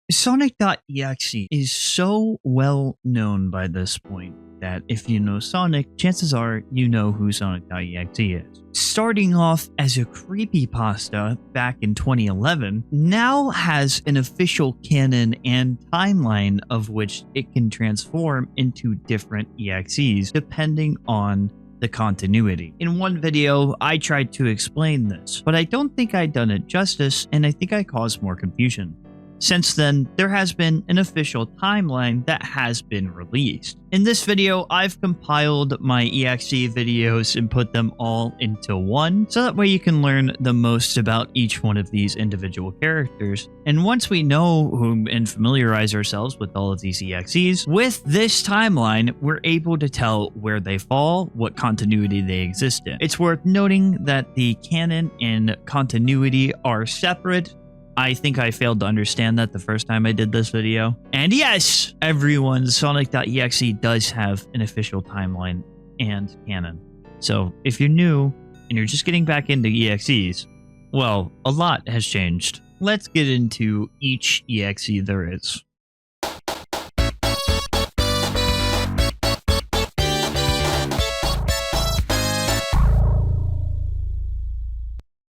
Sonic.exe is so well known by this point that if you know Sonic, chances are you know who Sonic.exe is. Starting off as a creepypasta back in 2011, now has an official canon and timeline of which it can transform into different EXEs depending on the continuity. In one video, I tried to explain this, but I don't think I'd done it justice, and I think I caused more confusion. Since then, there has been an official timeline that has been released. In this video, I've compiled my EXE videos and put them all into one, so that way you can learn the most about each one of these individual characters. And once we know whom and familiarize ourselves with all of these EXEs, with this timeline, we're able to tell where they fall, what continuity they exist in. It's worth noting that the canon and continuity are separate. I think I failed to understand that the first time I did this video. And yes, everyone, Sonic.exe does have an official timeline and canon. So if you're new and you're just getting back into EXEs, well, a lot has changed. Let's get into each EXE there is.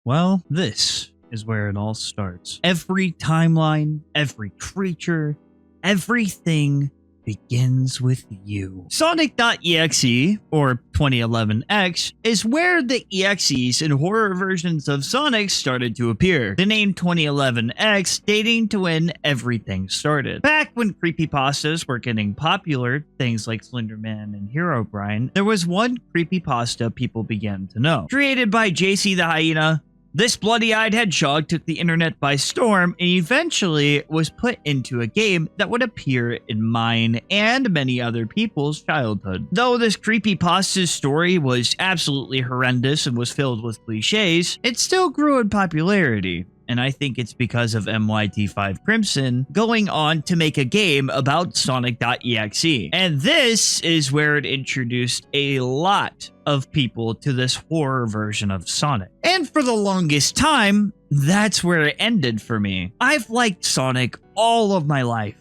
Well, this is where it all starts. Every timeline, every creature, everything begins with you. Sonic.exe, or 2011X, is where the EXEs and horror versions of Sonic started to appear. The name 2011X dating to when everything started. Back when creepypastas were getting popular, things like Slenderman and Herobrine, there was one creepypasta people began to know. Created by JC the Hyena, this bloody-eyed hedgehog took the internet by storm and eventually was put into a game that would appear in mine and many other people's childhood. Though this creepypasta's story was absolutely horrendous and was filled with cliches, it still grew in popularity. And I think it's because of MYT5 Crimson going on to make a game about Sonic.exe. And this is where it introduced a lot of people to this horror version of Sonic. And for the longest time, that's where it ended for me. I've liked Sonic all of my life.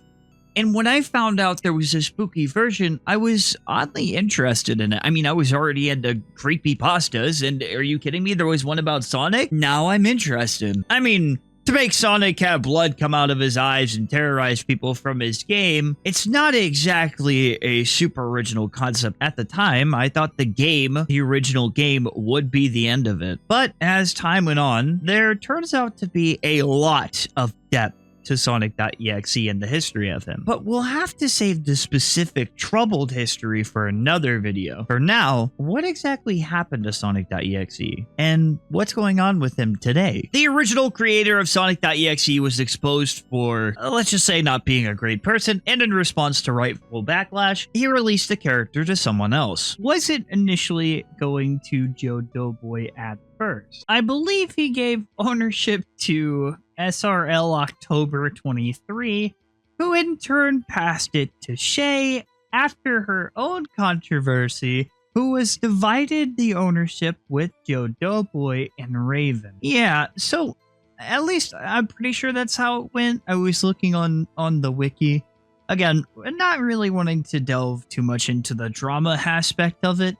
And when I found out there was a spooky version, I was oddly interested in it. I mean, I was already into creepypastas, and are you kidding me? There was one about Sonic? Now I'm interested. I mean, to make Sonic have blood come out of his eyes and terrorize people from his game, it's not exactly a super original concept at the time. I thought the original game, would be the end of it. But as time went on, there turns out to be a lot of depth to Sonic.exe and the history of him. But we'll have to save the specific troubled history for another video. For now, what exactly happened to Sonic.exe and what's going on with him today? The original creator of Sonic.exe was exposed for, let's just say, not being a great person, and in response to rightful backlash, he released the character to someone else. Was it initially going to Joe Doughboy at first? I believe he gave ownership to SRL October 23, who in turn passed it to Shay after her own controversy, who was divided the ownership with Joe Doughboy and Raven. Yeah, so at least I'm pretty sure that's how it went. I was looking on the wiki. Again, not really wanting to delve too much into the drama aspect of it,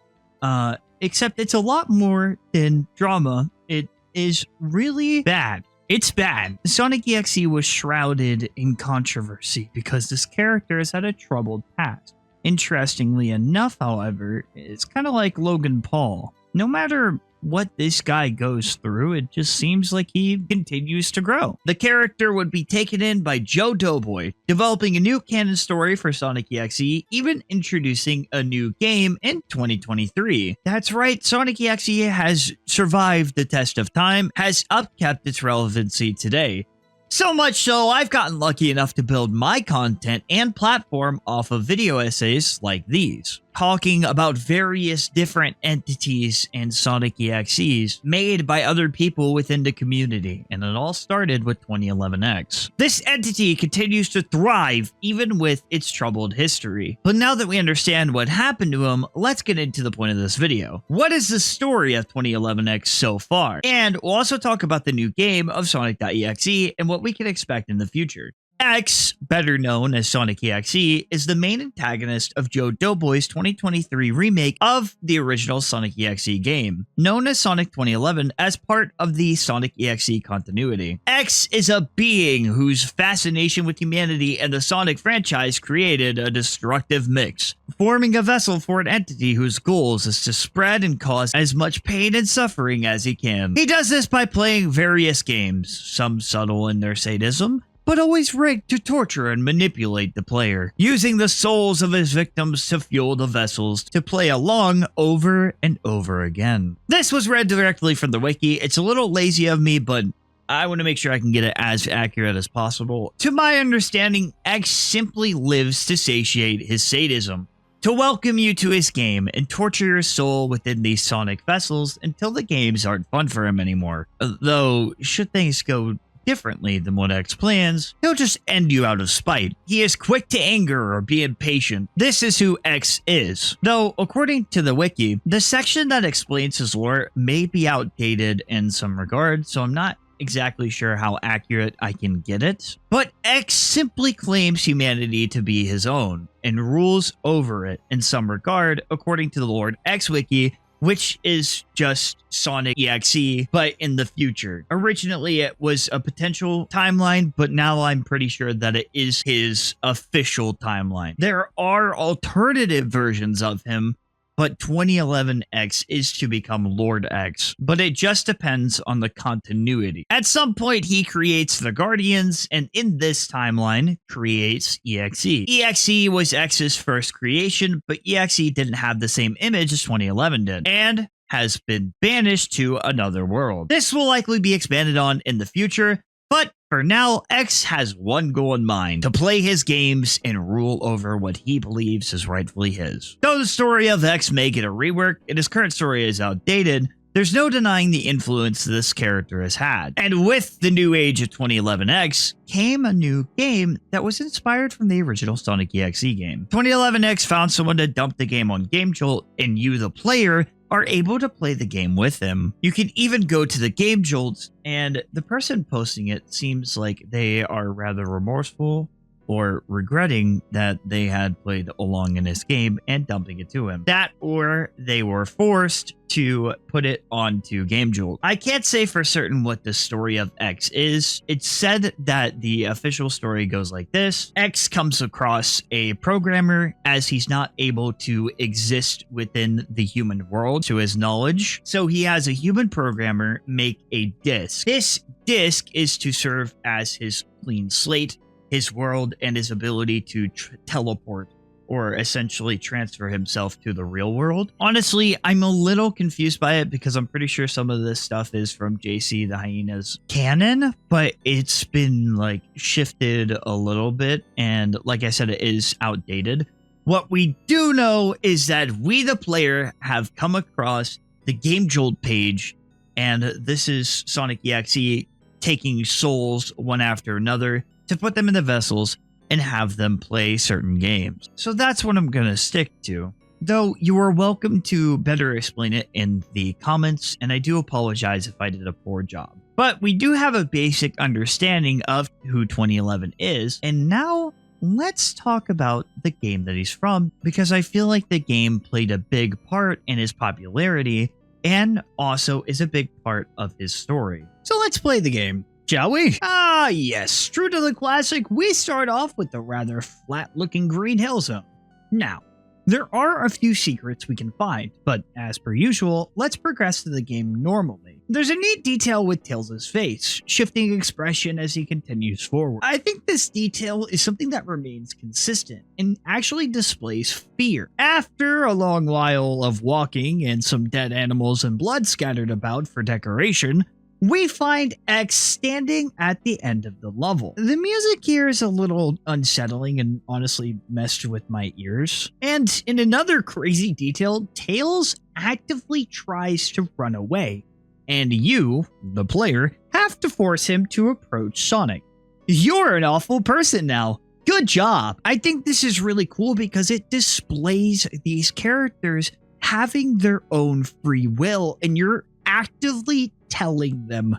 except it's a lot more than drama. It is really bad. It's bad. Sonic.exe was shrouded in controversy because this character has had a troubled past. Interestingly enough, however, it's kind of like Logan Paul. No matter what this guy goes through, it just seems like he continues to grow. The character would be taken in by Joe Doughboy, developing a new canon story for Sonic.exe, even introducing a new game in 2023. That's right, Sonic.exe has survived the test of time, has upkept its relevancy today. So much so, I've gotten lucky enough to build my content and platform off of video essays like these, talking about various different entities and Sonic.exes made by other people within the community, and it all started with 2011X. This entity continues to thrive even with its troubled history. But now that we understand what happened to him, let's get into the point of this video. What is the story of 2011X so far? And we'll also talk about the new game of Sonic.exe and what we can expect in the future. X, better known as Sonic.EXE, is the main antagonist of Joe Doughboy's 2023 remake of the original Sonic.EXE game, known as Sonic 2011 as part of the Sonic.EXE continuity. X is a being whose fascination with humanity and the Sonic franchise created a destructive mix, forming a vessel for an entity whose goals is to spread and cause as much pain and suffering as he can. He does this by playing various games, some subtle in their sadism, but always rigged to torture and manipulate the player, using the souls of his victims to fuel the vessels to play along over and over again. This was read directly from the wiki. It's a little lazy of me, but I want to make sure I can get it as accurate as possible. To my understanding, X simply lives to satiate his sadism, to welcome you to his game and torture your soul within these Sonic vessels until the games aren't fun for him anymore. Though, should things go differently than what X plans, he'll just end you out of spite. He is quick to anger or be impatient. This is who X is. Though, according to the wiki, the section that explains his lore may be outdated in some regard, so I'm not exactly sure how accurate I can get it. But X simply claims humanity to be his own and rules over it in some regard, according to the Lord X wiki, which is just Sonic.EXE, but in the future. Originally, it was a potential timeline, but now I'm pretty sure that it is his official timeline. There are alternative versions of him, but 2011 X is to become Lord X, but it just depends on the continuity. At some point, he creates the Guardians, and in this timeline, creates EXE. EXE was X's first creation, but EXE didn't have the same image as 2011 did, and has been banished to another world. This will likely be expanded on in the future, but for now, X has one goal in mind: to play his games and rule over what he believes is rightfully his. Though the story of X may get a rework and his current story is outdated, there's no denying the influence this character has had. And with the new age of 2011 X came a new game that was inspired from the original Sonic.EXE game. 2011 X found someone to dump the game on GameJolt, and you, the player, are able to play the game with him. You can even go to the Game Jolts, and the person posting it seems like they are rather remorseful or regretting that they had played along in this game and dumping it to him. That, or they were forced to put it onto Game Jolt. I can't say for certain what the story of X is. It's said that the official story goes like this: X comes across a programmer as he's not able to exist within the human world to his knowledge. So he has a human programmer make a disc. This disc is to serve as his clean slate, his world, and his ability to teleport or essentially transfer himself to the real world. Honestly, I'm a little confused by it because I'm pretty sure some of this stuff is from JC the Hyena's canon, but it's been like shifted a little bit, and like I said, it is outdated. What we do know is that we, the player, have come across the Game Jolt page, and this is Sonic.EXE taking souls one after another to put them in the vessels and have them play certain games. So that's what I'm gonna stick to. Though you are welcome to better explain it in the comments, and I do apologize if I did a poor job. But we do have a basic understanding of who 2011 is, and now let's talk about the game that he's from, because I feel like the game played a big part in his popularity and also is a big part of his story. So let's play the game, shall we? Ah, yes. True to the classic, we start off with the rather flat-looking green hill zone. Now, there are a few secrets we can find, but as per usual, let's progress to the game normally. There's a neat detail with Tails' face, shifting expression as he continues forward. I think this detail is something that remains consistent and actually displays fear. After a long while of walking and some dead animals and blood scattered about for decoration, we find X standing at the end of the level. The music here is a little unsettling and honestly messed with my ears. And in another crazy detail, Tails actively tries to run away, and you, the player, have to force him to approach Sonic. You're an awful person now. Good job. I think this is really cool because it displays these characters having their own free will, and you're actively telling them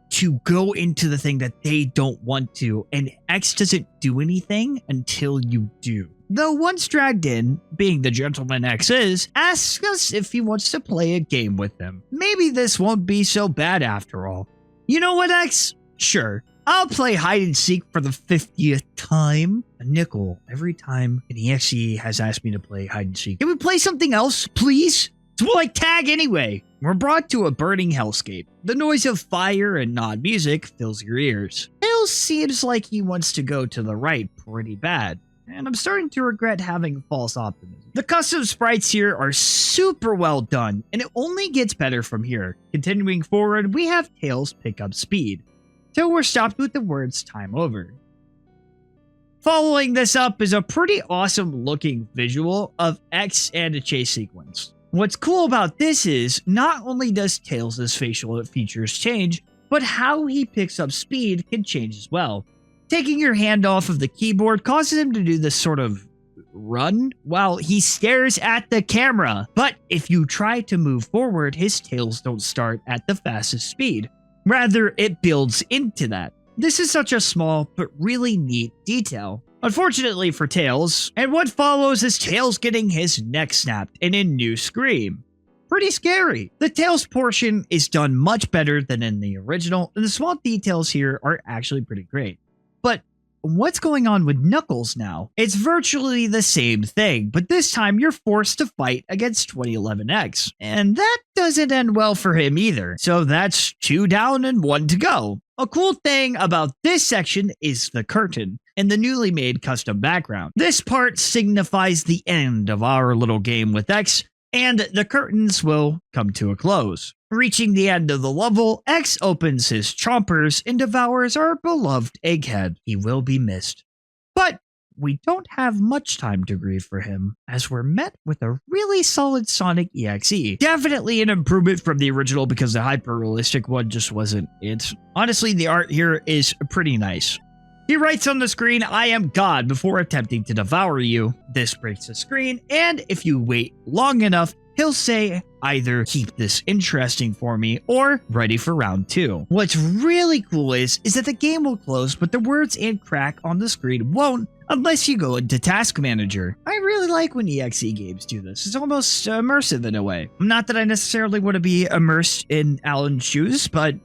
to go into the thing that they don't want to, and X doesn't do anything until you do. Though once dragged in, being the gentleman X is, asks us if he wants to play a game with him. Maybe this won't be so bad after all. You know what, X? Sure. I'll play hide and seek for the 50th time. A nickel every time an EXE has asked me to play hide and seek. Can we play something else, please? It's more like tag anyway. We're brought to a burning hellscape. The noise of fire and odd music fills your ears. Tails seems like he wants to go to the right pretty bad, and I'm starting to regret having false optimism. The custom sprites here are super well done, and it only gets better from here. Continuing forward, we have Tails pick up speed, till we're stopped with the words time over. Following this up is a pretty awesome looking visual of X and a chase sequence. What's cool about this is, not only does Tails' facial features change, but how he picks up speed can change as well. Taking your hand off of the keyboard causes him to do this sort of run while he stares at the camera. But if you try to move forward, his tails don't start at the fastest speed. Rather, it builds into that. This is such a small but really neat detail. Unfortunately for Tails, and what follows is Tails getting his neck snapped in a new scream. Pretty scary. The Tails portion is done much better than in the original, and the small details here are actually pretty great. But what's going on with Knuckles now? It's virtually the same thing, but this time you're forced to fight against 2011X. And that doesn't end well for him either. So that's 2 down and 1 to go. A cool thing about this section is the curtain and the newly made custom background. This part signifies the end of our little game with X, and the curtains will come to a close. Reaching the end of the level, X opens his chompers and devours our beloved Egghead. He will be missed. But we don't have much time to grieve for him, as we're met with a really solid Sonic.EXE. Definitely an improvement from the original because the hyper-realistic one just wasn't it. Honestly, the art here is pretty nice. He writes on the screen, "I am God," before attempting to devour you. This breaks the screen, and if you wait long enough, he'll say either "keep this interesting for me" or "ready for round 2. What's really cool is that the game will close, but the words and crack on the screen won't unless you go into Task Manager. I really like when EXE games do this. It's almost immersive in a way. Not that I necessarily want to be immersed in Alan's shoes, but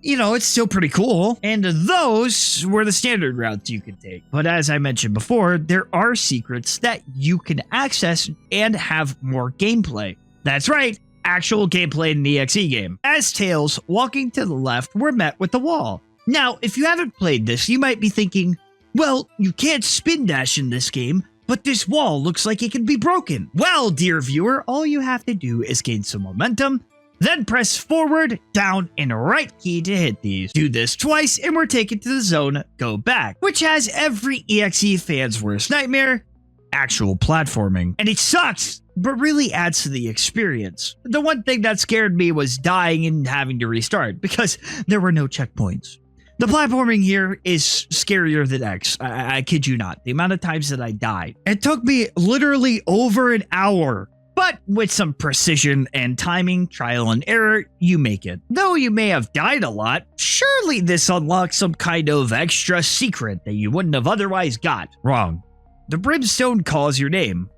you know, it's still pretty cool. And those were the standard routes you could take. But as I mentioned before, there are secrets that you can access and have more gameplay. That's right, actual gameplay in the EXE game. As Tails, walking to the left, we're met with the wall. Now, if you haven't played this, you might be thinking, well, you can't spin dash in this game, but this wall looks like it can be broken. Well, dear viewer, all you have to do is gain some momentum, then press forward, down, and right key to hit these. Do this twice and we're taken to the zone Go Back, which has every EXE fan's worst nightmare, actual platforming. And it sucks, but really adds to the experience. The one thing that scared me was dying and having to restart, because there were no checkpoints. The platforming here is scarier than X. I kid you not. The amount of times that I died. It took me literally over an hour. But with some precision and timing, trial and error, you make it. Though you may have died a lot, surely this unlocks some kind of extra secret that you wouldn't have otherwise got. Wrong. The brimstone calls your name.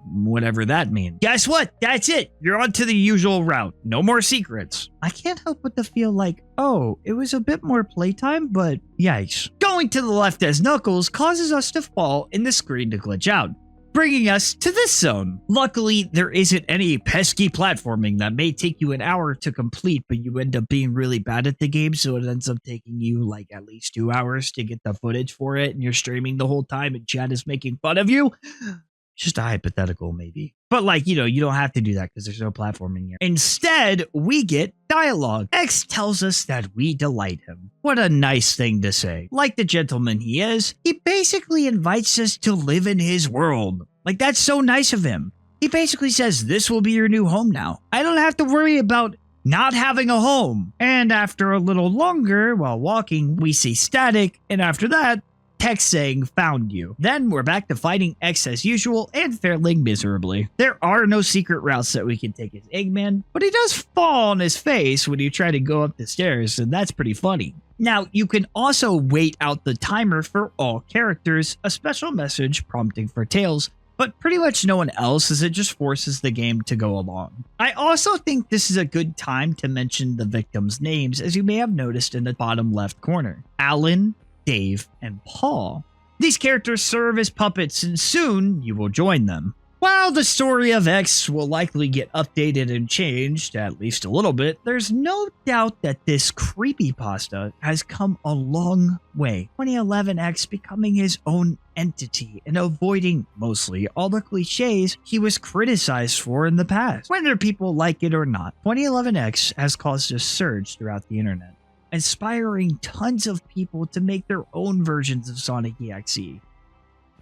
Whatever that means. Guess what? That's it. You're on to the usual route. No more secrets. I can't help but to feel like, oh, it was a bit more playtime, but yikes. Going to the left as Knuckles causes us to fall and the screen to glitch out, bringing us to this zone. Luckily, there isn't any pesky platforming that may take you an hour to complete, but you end up being really bad at the game, so it ends up taking you like at least 2 hours to get the footage for it, and you're streaming the whole time and chat is making fun of you. Just a hypothetical, maybe. But like, you know, you don't have to do that because there's no platforming here. Instead, we get dialogue. X tells us that we delight him. What a nice thing to say. Like the gentleman he is, he basically invites us to live in his world. Like, that's so nice of him. He basically says, this will be your new home now. I don't have to worry about not having a home. And after a little longer, while walking, we see static. And after that, text saying found you. Then we're back to fighting X as usual and failing miserably. There are no secret routes that we can take as Eggman, but he does fall on his face when you try to go up the stairs, and that's pretty funny. Now, you can also wait out the timer for all characters, a special message prompting for Tails, but pretty much no one else, as it just forces the game to go along. I also think this is a good time to mention the victims' names, as you may have noticed in the bottom left corner. Alan, Dave, and Paul. These characters serve as puppets, and soon you will join them. While the story of X will likely get updated and changed, at least a little bit, there's no doubt that this creepypasta has come a long way. 2011 X becoming his own entity and avoiding, mostly, all the cliches he was criticized for in the past. Whether people like it or not, 2011 X has caused a surge throughout the internet, inspiring tons of people to make their own versions of Sonic.EXE.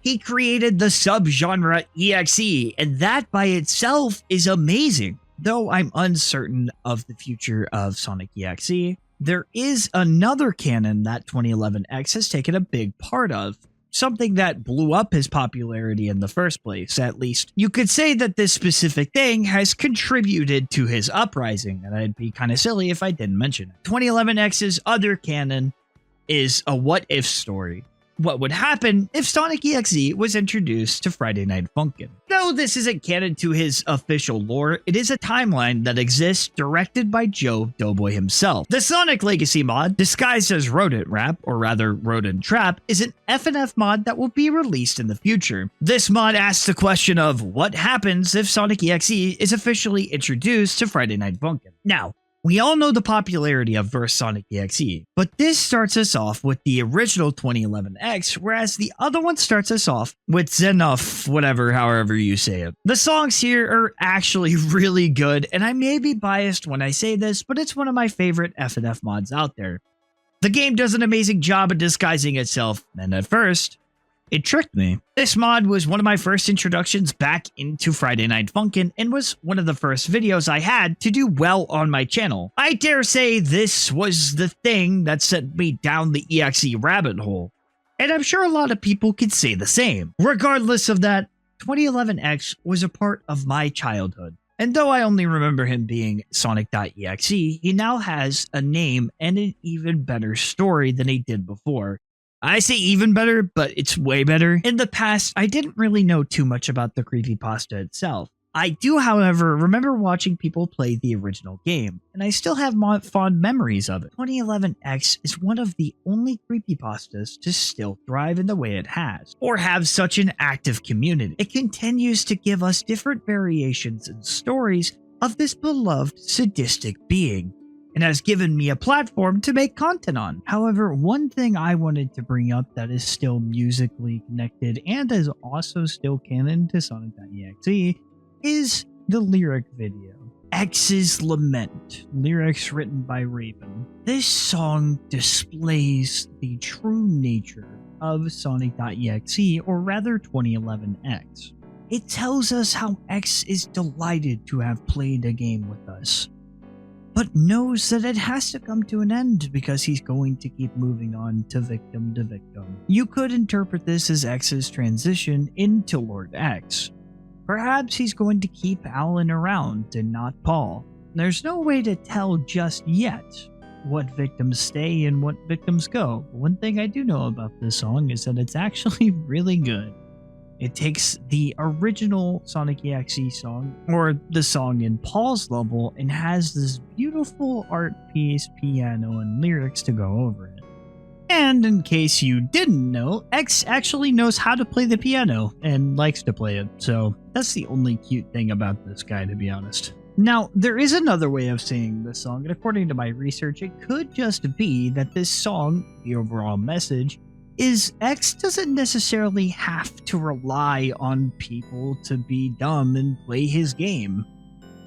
He created the subgenre EXE, and that by itself is amazing. Though I'm uncertain of the future of Sonic.EXE, there is another canon that 2011 X has taken a big part of, something that blew up his popularity in the first place. At least you could say that this specific thing has contributed to his uprising, and I'd be kind of silly if I didn't mention it. 2011 X's other canon is a what-if story. What would happen if Sonic.EXE was introduced to Friday Night Funkin'? Though this isn't canon to his official lore, it is a timeline that exists directed by Joe Doughboy himself. The Sonic Legacy mod, disguised as Rodent Rap, or rather Rodent Trap, is an FNF mod that will be released in the future. This mod asks the question of what happens if Sonic.EXE is officially introduced to Friday Night Funkin'. Now, we all know the popularity of Verse Sonic.EXE, but this starts us off with the original 2011 X, whereas the other one starts us off with whatever, however you say it. The songs here are actually really good, and I may be biased when I say this, but it's one of my favorite FNF mods out there. The game does an amazing job of disguising itself, and at first, it tricked me. This mod was one of my first introductions back into Friday Night Funkin' and was one of the first videos I had to do well on my channel. I dare say this was the thing that sent me down the EXE rabbit hole, and I'm sure a lot of people could say the same. Regardless of that, 2011 X was a part of my childhood. And though I only remember him being Sonic.EXE, he now has a name and an even better story than he did before. I say even better, but it's way better. In the past, I didn't really know too much about the creepypasta itself. I do, however, remember watching people play the original game, and I still have fond memories of it. 2011 X is one of the only creepypastas to still thrive in the way it has, or have such an active community. It continues to give us different variations and stories of this beloved sadistic being, and has given me a platform to make content on. However, one thing I wanted to bring up that is still musically connected and is also still canon to Sonic.EXE is the lyric video. X's Lament, lyrics written by Raven. This song displays the true nature of Sonic.EXE, or rather 2011 X. It tells us how X is delighted to have played a game with us, but knows that it has to come to an end because he's going to keep moving on to victim. You could interpret this as X's transition into Lord X. Perhaps he's going to keep Alan around and not Paul. There's no way to tell just yet what victims stay and what victims go. One thing I do know about this song is that it's actually really good. It takes the original Sonic.EXE song, or the song in Paul's level, and has this beautiful art piece, piano, and lyrics to go over it. And in case you didn't know, X actually knows how to play the piano and likes to play it, so that's the only cute thing about this guy, to be honest. Now, there is another way of saying this song, and according to my research, it could just be that this song, the overall message, is X doesn't necessarily have to rely on people to be dumb and play his game.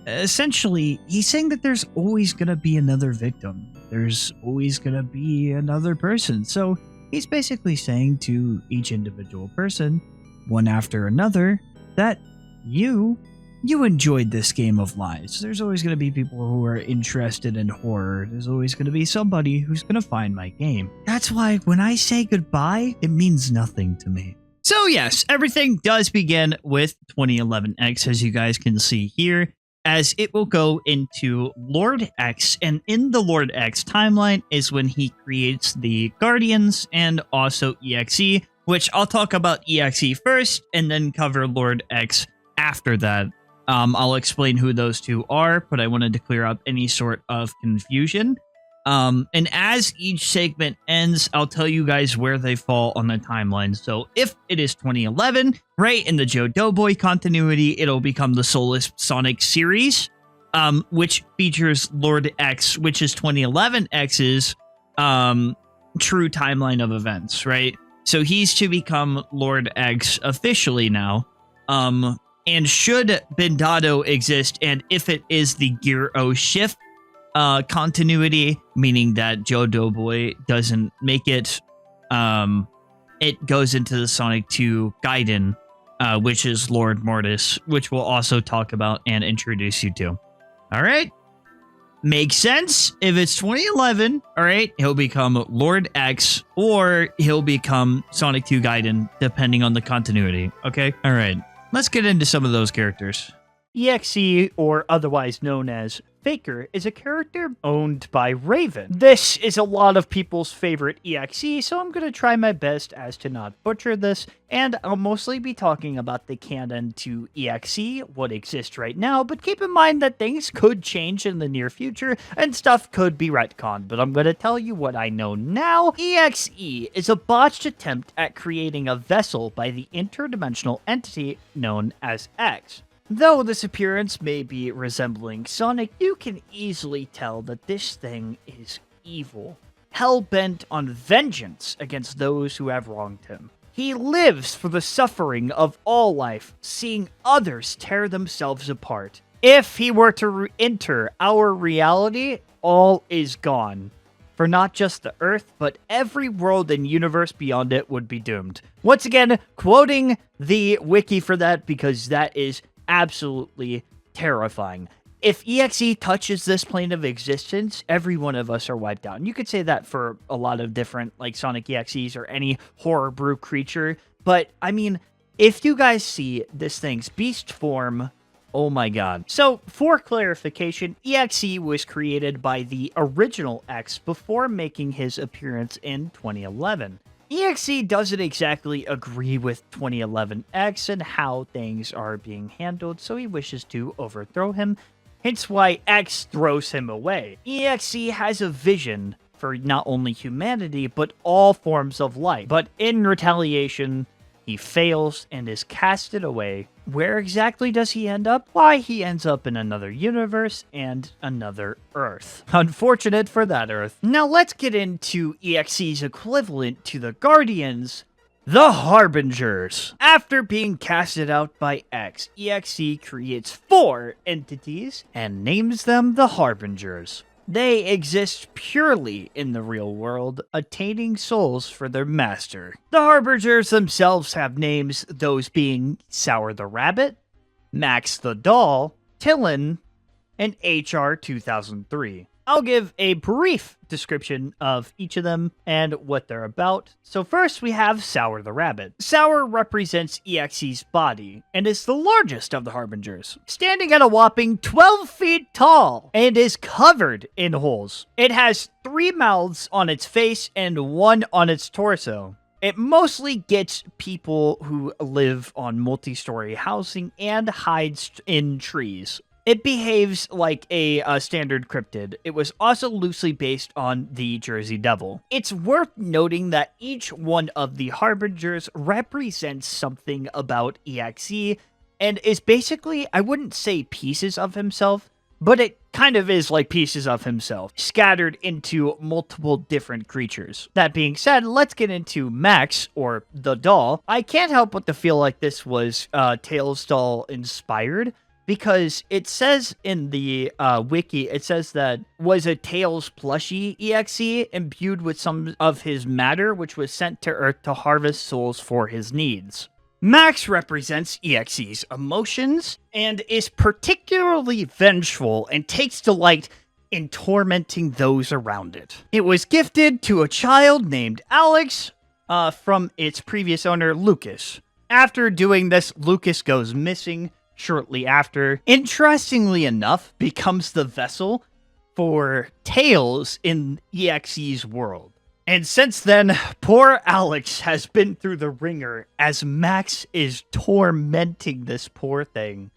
Essentially, he's saying that there's always going to be another victim. There's always going to be another person. So he's basically saying to each individual person, one after another, that you you enjoyed this game of lies. There's always going to be people who are interested in horror. There's always going to be somebody who's going to find my game. That's why when I say goodbye, it means nothing to me. So yes, everything does begin with 2011X, as you guys can see here, as it will go into Lord X, and in the Lord X timeline is when he creates the Guardians and also EXE, which I'll talk about EXE first and then cover Lord X after that. I'll explain who those two are, but I wanted to clear up any sort of confusion. And as each segment ends, I'll tell you guys where they fall on the timeline. So if it is 2011, right in the Joe Doughboy continuity, it'll become the Soulless Sonic series, which features Lord X, which is 2011X's true timeline of events, right? So he's to become Lord X officially now. And should Bendado exist, and if it is the Gear O shift continuity, meaning that Joe Doughboy doesn't make it, it goes into the Sonic 2 Gaiden, which is Lord Mortis, which we'll also talk about and introduce you to. All right? Makes sense? If it's 2011, all right, he'll become Lord X, or he'll become Sonic 2 Gaiden, depending on the continuity. Okay? All right. Let's get into some of those characters. EXE, or otherwise known as Faker, is a character owned by Raven. This is a lot of people's favorite EXE, so I'm going to try my best as to not butcher this, and I'll mostly be talking about the canon to EXE, what exists right now, but keep in mind that things could change in the near future, and stuff could be retconned, but I'm going to tell you what I know now. EXE is a botched attempt at creating a vessel by the interdimensional entity known as X. Though this appearance may be resembling Sonic, you can easily tell that this thing is evil, hell-bent on vengeance against those who have wronged him. He lives for the suffering of all life, seeing others tear themselves apart. If he were to enter our reality, all is gone. For not just the Earth, but every world and universe beyond it would be doomed. Once again, quoting the wiki for that, because that is absolutely terrifying. If EXE touches this plane of existence, every one of us are wiped out. And you could say that for a lot of different, like, Sonic EXEs or any horror brew creature. But, I mean, if you guys see this thing's beast form, oh my god. So, for clarification, EXE was created by the original X before making his appearance in 2011. EXE doesn't exactly agree with 2011X and how things are being handled, so he wishes to overthrow him, hence why X throws him away. EXE has a vision for not only humanity, but all forms of life, but in retaliation, he fails and is casted away. Where exactly does he end up? Why, he ends up in another universe and another Earth. Unfortunate for that Earth. Now let's get into EXE's equivalent to the Guardians, the Harbingers. After being casted out by X, EXE creates 4 entities and names them the Harbingers. They exist purely in the real world, attaining souls for their master. The Harbingers themselves have names, those being Sour the Rabbit, Max the Doll, Tillin, and HR 2003. I'll give a brief description of each of them and what they're about. So first we have Sour the Rabbit. Sour represents EXE's body and is the largest of the Harbingers, standing at a whopping 12 feet tall and is covered in holes. It has 3 mouths on its face and 1 on its torso. It mostly gets people who live on multi-story housing and hides in trees. It behaves like a standard cryptid. It was also loosely based on the Jersey Devil. It's worth noting that each one of the Harbingers represents something about EXE and is basically, I wouldn't say pieces of himself, but it kind of is like pieces of himself, scattered into multiple different creatures. That being said, let's get into Max, or the doll. I can't help but to feel like this was Tails doll inspired, because it says in the wiki, it says that was a Tails plushie EXE imbued with some of his matter, which was sent to Earth to harvest souls for his needs. Max represents EXE's emotions and is particularly vengeful and takes delight in tormenting those around it. It was gifted to a child named Alex from its previous owner, Lucas. After doing this, Lucas goes missing shortly after. Interestingly enough, becomes the vessel for Tails in EXE's world. And since then, poor Alex has been through the ringer as Max is tormenting this poor thing.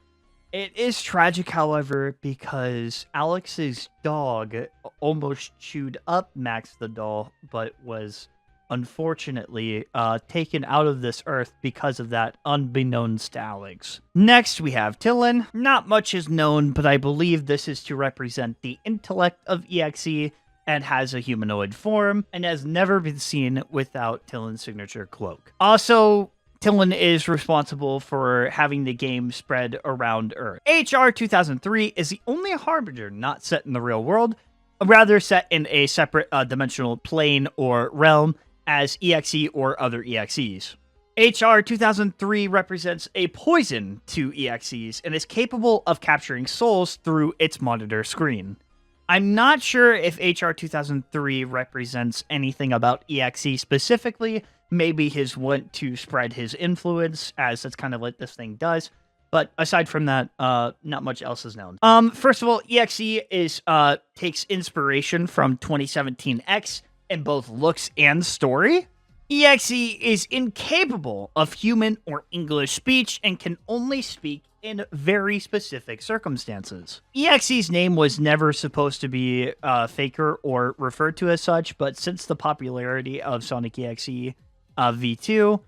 It is tragic, however, because Alex's dog almost chewed up Max the doll, but was unfortunately taken out of this earth because of that, unbeknownst to Alex. Next, we have Tillin. Not much is known, but I believe this is to represent the intellect of EXE, and has a humanoid form, and has never been seen without Tillin's signature cloak. Also, Tillin is responsible for having the game spread around Earth. HR 2003 is the only Harbinger not set in the real world, rather set in a separate dimensional plane or realm as EXE or other EXEs. HR 2003 represents a poison to EXEs and is capable of capturing souls through its monitor screen. I'm not sure if HR 2003 represents anything about EXE specifically. Maybe his want to spread his influence, as that's kind of what this thing does. But aside from that, not much else is known. First of all, EXE takes inspiration from 2017 X in both looks and story. EXE is incapable of human or English speech and can only speak in very specific circumstances. EXE's name was never supposed to be Faker or referred to as such, but since the popularity of Sonic.EXE V2,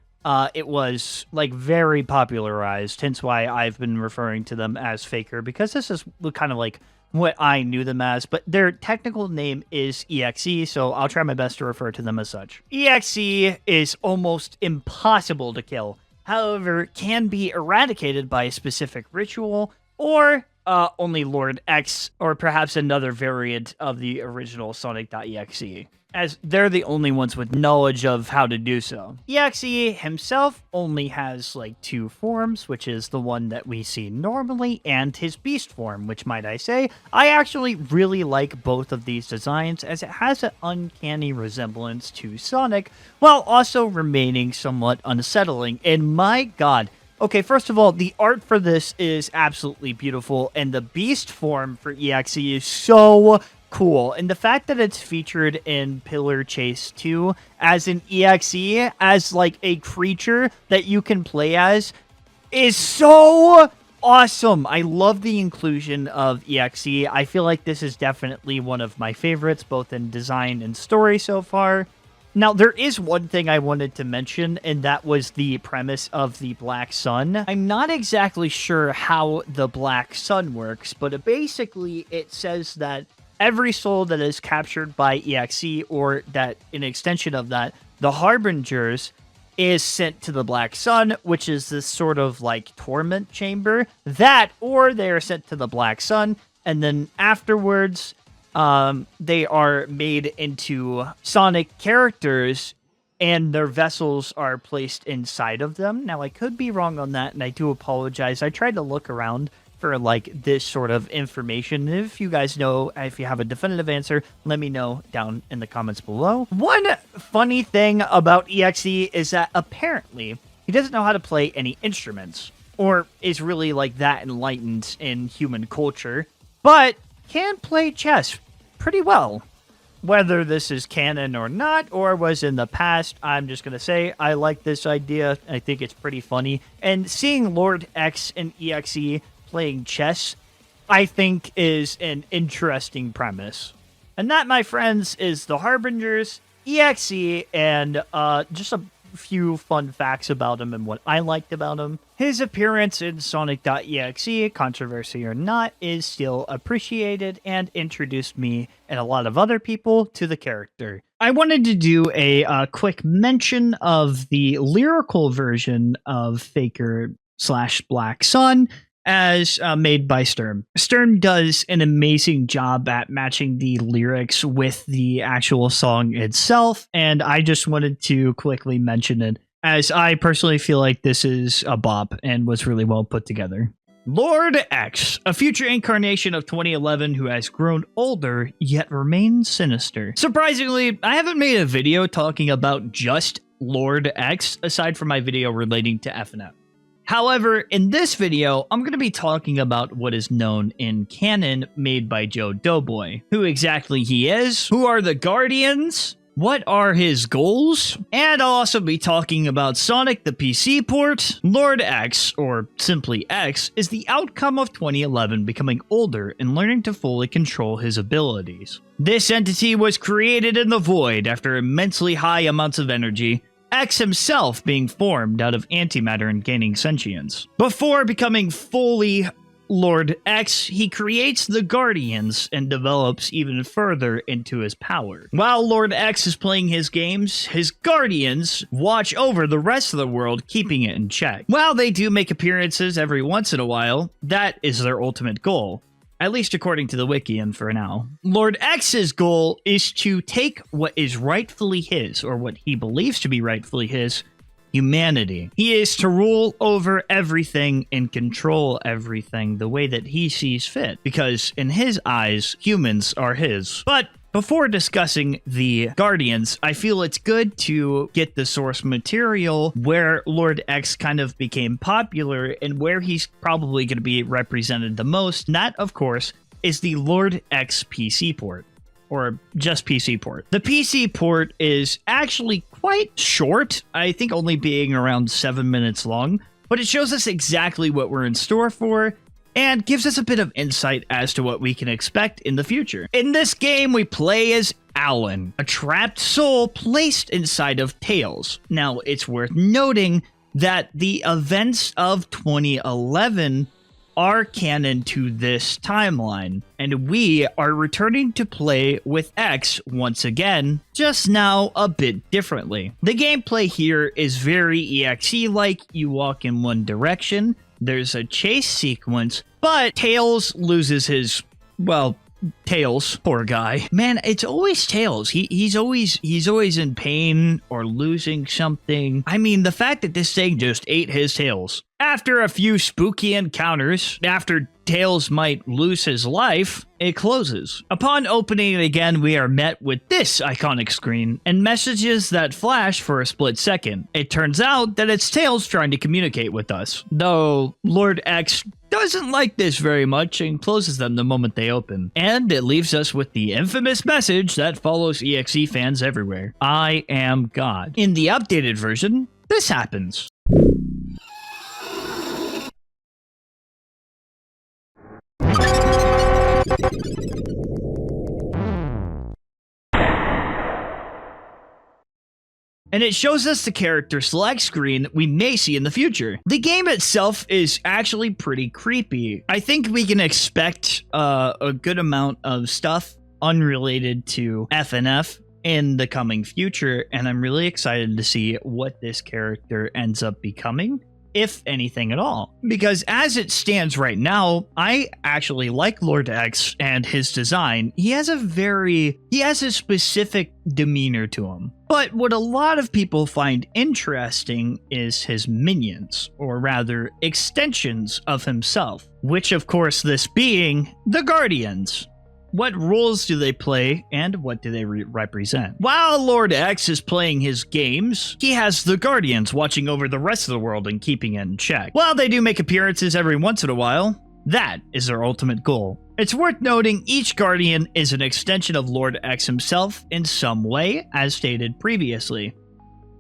it was very popularized, hence why I've been referring to them as Faker, because this is kind of what I knew them as, but their technical name is EXE, so I'll try my best to refer to them as such. EXE is almost impossible to kill. However, can be eradicated by a specific ritual, or only Lord X, or perhaps another variant of the original Sonic.EXE, as they're the only ones with knowledge of how to do so. EXE himself only has two forms, which is the one that we see normally, and his beast form, which, might I say, I actually really like both of these designs, as it has an uncanny resemblance to Sonic, while also remaining somewhat unsettling. And my god, okay, first of all, the art for this is absolutely beautiful, and the beast form for EXE is so cool. And the fact that it's featured in Pillar Chase 2 as an EXE, as a creature that you can play as, is so awesome. I love the inclusion of EXE. I feel like this is definitely one of my favorites, both in design and story so far. Now, there is one thing I wanted to mention, and that was the premise of the Black Sun. I'm not exactly sure how the Black Sun works, but basically it says that every soul that is captured by EXE, or that an extension of that, the Harbingers, is sent to the Black Sun, which is this sort of torment chamber. That, or they are sent to the Black Sun, and then afterwards, they are made into Sonic characters, and their vessels are placed inside of them. Now, I could be wrong on that, and I do apologize. I tried to look around for this sort of information. If you guys know, if you have a definitive answer, let me know down in the comments below. One funny thing about EXE is that apparently he doesn't know how to play any instruments, or is really that enlightened in human culture, but can play chess pretty well. Whether this is canon or not, or was in the past, I'm just going to say I like this idea. I think it's pretty funny. And seeing Lord X and EXE playing chess, I think, is an interesting premise. And that, my friends, is the Harbingers, EXE, and just a few fun facts about him and what I liked about him. His appearance in Sonic.EXE, controversy or not, is still appreciated and introduced me and a lot of other people to the character. I wanted to do a quick mention of the lyrical version of Faker/Black Sun, as made by Sturm. Sturm does an amazing job at matching the lyrics with the actual song itself, and I just wanted to quickly mention it as I personally feel like this is a bop and was really well put together. Lord X, a future incarnation of 2011 who has grown older yet remains sinister. Surprisingly, I haven't made a video talking about just Lord X aside from my video relating to FNF. However, in this video, I'm going to be talking about what is known in Canon made by Joe Doughboy. Who exactly he is, who are the Guardians, what are his goals, and I'll also be talking about Sonic the PC port. Lord X, or simply X, is the outcome of 2011 becoming older and learning to fully control his abilities. This entity was created in the void after immensely high amounts of energy, X himself being formed out of antimatter and gaining sentience. Before becoming fully Lord X, he creates the Guardians and develops even further into his power. While Lord X is playing his games, his Guardians watch over the rest of the world, keeping it in check. While they do make appearances every once in a while, that is their ultimate goal. At least according to the wiki and for now. Lord X's goal is to take what is rightfully his, or what he believes to be rightfully his, humanity. He is to rule over everything and control everything the way that he sees fit, because in his eyes, humans are his. But before discussing the Guardians, I feel it's good to get the source material where Lord X kind of became popular and where he's probably going to be represented the most. And that, of course, is the Lord X PC port, or just PC port. The PC port is actually quite short, I think only being around 7 minutes long, but it shows us exactly what we're in store for and gives us a bit of insight as to what we can expect in the future. In this game, we play as Alan, a trapped soul placed inside of Tails. Now, it's worth noting that the events of 2011 are canon to this timeline, and we are returning to play with X once again, just now a bit differently. The gameplay here is very EXE-like. You walk in one direction, there's a chase sequence, but Tails loses his, well, Tails, poor guy. Man, it's always Tails. He's always in pain or losing something. I mean, the fact that this thing just ate his tails. After a few spooky encounters, after Tails might lose his life, it closes. Upon opening it again, we are met with this iconic screen and messages that flash for a split second. It turns out that it's Tails trying to communicate with us, though Lord X doesn't like this very much and closes them the moment they open. And it leaves us with the infamous message that follows EXE fans everywhere. I am God. In the updated version, this happens. And it shows us the character select screen we may see in the future. The game itself is actually pretty creepy. I think we can expect a good amount of stuff unrelated to FNF in the coming future, and I'm really excited to see what this character ends up becoming, if anything at all. Because as it stands right now, I actually like Lord X and his design. He has a specific demeanor to him. But what a lot of people find interesting is his minions, or rather extensions of himself, which of course this being the Guardians. What roles do they play, and what do they represent? While Lord X is playing his games, he has the Guardians watching over the rest of the world and keeping it in check. While they do make appearances every once in a while, that is their ultimate goal. It's worth noting each Guardian is an extension of Lord X himself in some way, as stated previously.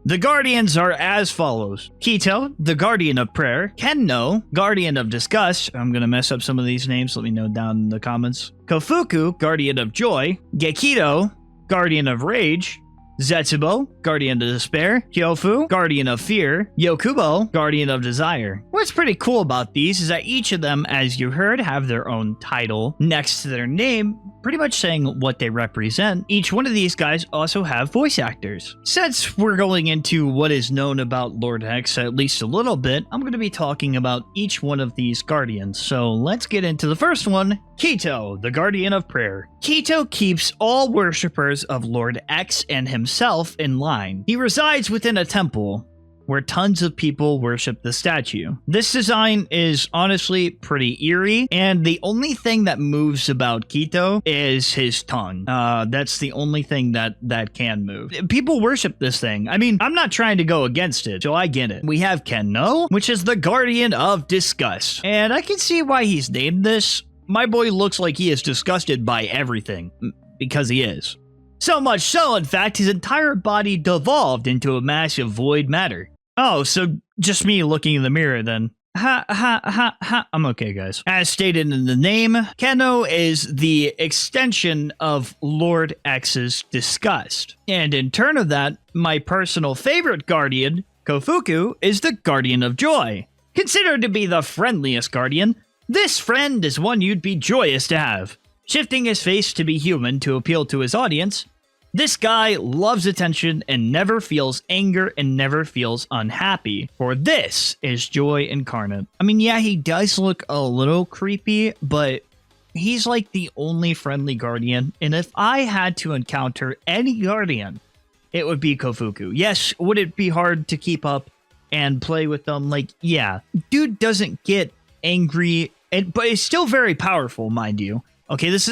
The Guardians are as follows. Kito, the Guardian of Prayer. Kenno, Guardian of Disgust. I'm going to mess up some of these names. Let me know down in the comments. Kofuku, Guardian of Joy. Gekido, Guardian of Rage. Zetsubo, Guardian of Despair. Hyofu, Guardian of Fear. Yokubo, Guardian of Desire. What's pretty cool about these is that each of them, as you heard, have their own title next to their name, pretty much saying what they represent. Each one of these guys also have voice actors. Since we're going into what is known about Lord X at least a little bit, I'm going to be talking about each one of these Guardians. So let's get into the first one, Kito, the Guardian of Prayer. Kito keeps all worshippers of Lord X and himself in line. He resides within a temple, where tons of people worship the statue. This design is honestly pretty eerie, and the only thing that moves about Quito is his tongue. That's the only thing that can move. People worship this thing. I mean, I'm not trying to go against it, so I get it. We have Canon, which is the guardian of disgust, and I can see why he's named this. My boy looks like he is disgusted by everything, because he is. So much so, in fact, his entire body devolved into a mass of void matter. Oh, so just me looking in the mirror then. I'm okay, guys. As stated in the name, Canon is the extension of Lord X's disgust. And in turn of that, my personal favorite guardian, Kofuku, is the guardian of joy. Considered to be the friendliest guardian, this friend is one you'd be joyous to have. Shifting his face to be human to appeal to his audience, this guy loves attention and never feels anger and never feels unhappy. For this is joy incarnate. I mean, yeah, he does look a little creepy, but he's like the only friendly guardian. And if I had to encounter any guardian, it would be Kofuku. Yes, would it be hard to keep up and play with them? Like, yeah, dude doesn't get angry, but it's still very powerful, mind you. Okay, this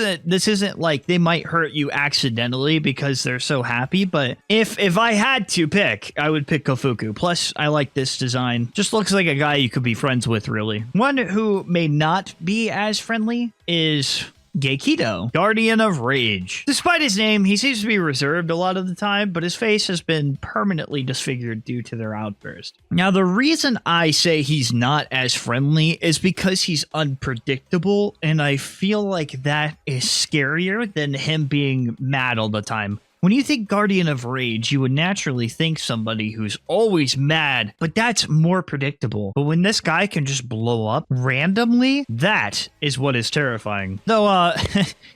isn't like they might hurt you accidentally because they're so happy, but if I had to pick, I would pick Kofuku. Plus, I like this design. Just looks like a guy you could be friends with, really. One who may not be as friendly is Gekido, Guardian of Rage. Despite his name, he seems to be reserved a lot of the time, but his face has been permanently disfigured due to their outburst. Now, the reason I say he's not as friendly is because he's unpredictable, and I feel like that is scarier than him being mad all the time. When you think Guardian of Rage, you would naturally think somebody who's always mad, but that's more predictable. But when this guy can just blow up randomly, that is what is terrifying. Though,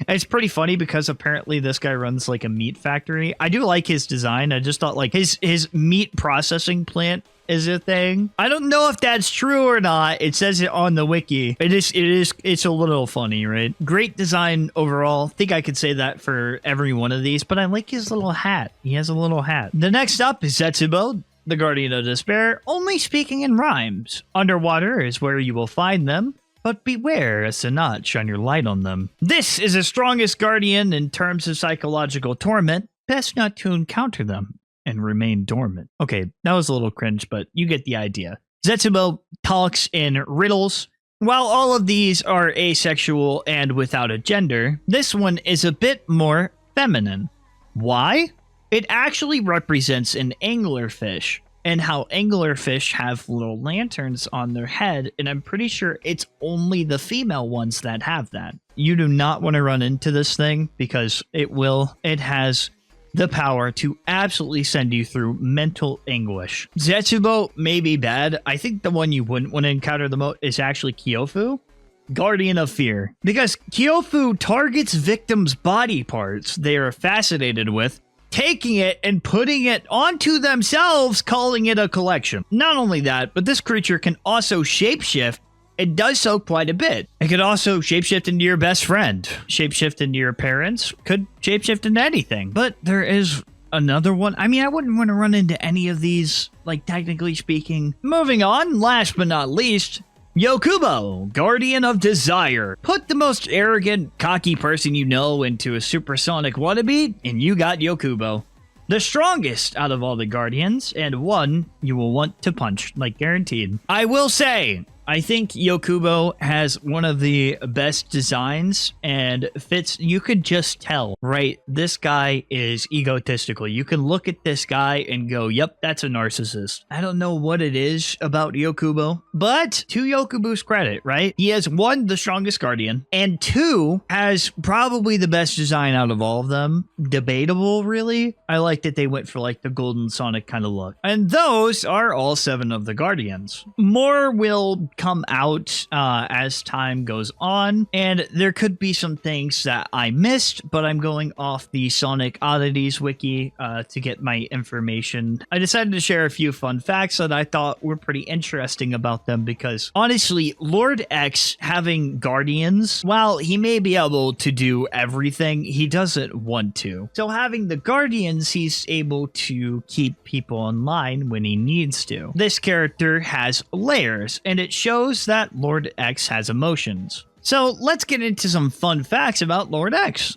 it's pretty funny because apparently this guy runs like a meat factory. I do like his design. I just thought like his meat processing plant is a thing. I don't know if that's true or not. It says it on the wiki. It's a little funny, right? Great design overall. Think I could say that for every one of these, but I like his little hat. He has a little hat. The next up is Zetsubo, the Guardian of Despair, only speaking in rhymes. Underwater is where you will find them, but beware as to not shine your light on them. This is the strongest guardian in terms of psychological torment. Best not to encounter them and remain dormant. Okay, that was a little cringe, but you get the idea. Zetsubo talks in riddles. While all of these are asexual and without a gender, this one is a bit more feminine. Why? It actually represents an anglerfish, and how anglerfish have little lanterns on their head, and I'm pretty sure it's only the female ones that have that. You do not want to run into this thing because it has the power to absolutely send you through mental anguish. Zetsubo may be bad. I think the one you wouldn't want to encounter the most is actually Kyofu, Guardian of Fear. Because Kyofu targets victims' body parts they are fascinated with, taking it and putting it onto themselves, calling it a collection. Not only that, but this creature can also shapeshift. It does so quite a bit. It could also shapeshift into your best friend, shapeshift into your parents, could shapeshift into anything. But there is another one. I mean, I wouldn't want to run into any of these, like, technically speaking. Moving on, last but not least, Yokubo, Guardian of Desire. Put the most arrogant, cocky person you know into a supersonic wannabe, and you got Yokubo. The strongest out of all the Guardians, and one you will want to punch, like guaranteed. I will say, I think Yokubo has one of the best designs and fits. You could just tell, right? This guy is egotistical. You can look at this guy and go, yep, that's a narcissist. I don't know what it is about Yokubo, but to Yokubo's credit, right? He has one, the strongest guardian, and two, has probably the best design out of all of them. Debatable, really. I like that they went for like the golden Sonic kind of look. And those are all 7 of the guardians. More will come out as time goes on, and there could be some things that I missed, but I'm going off the Sonic Oddities wiki to get my information. I decided to share a few fun facts that I thought were pretty interesting about them because, honestly, Lord X having guardians, while he may be able to do everything, he doesn't want to. So having the guardians, he's able to keep people in line when he needs to. This character has layers, and it shows that Lord X has emotions. So let's get into some fun facts about Lord X.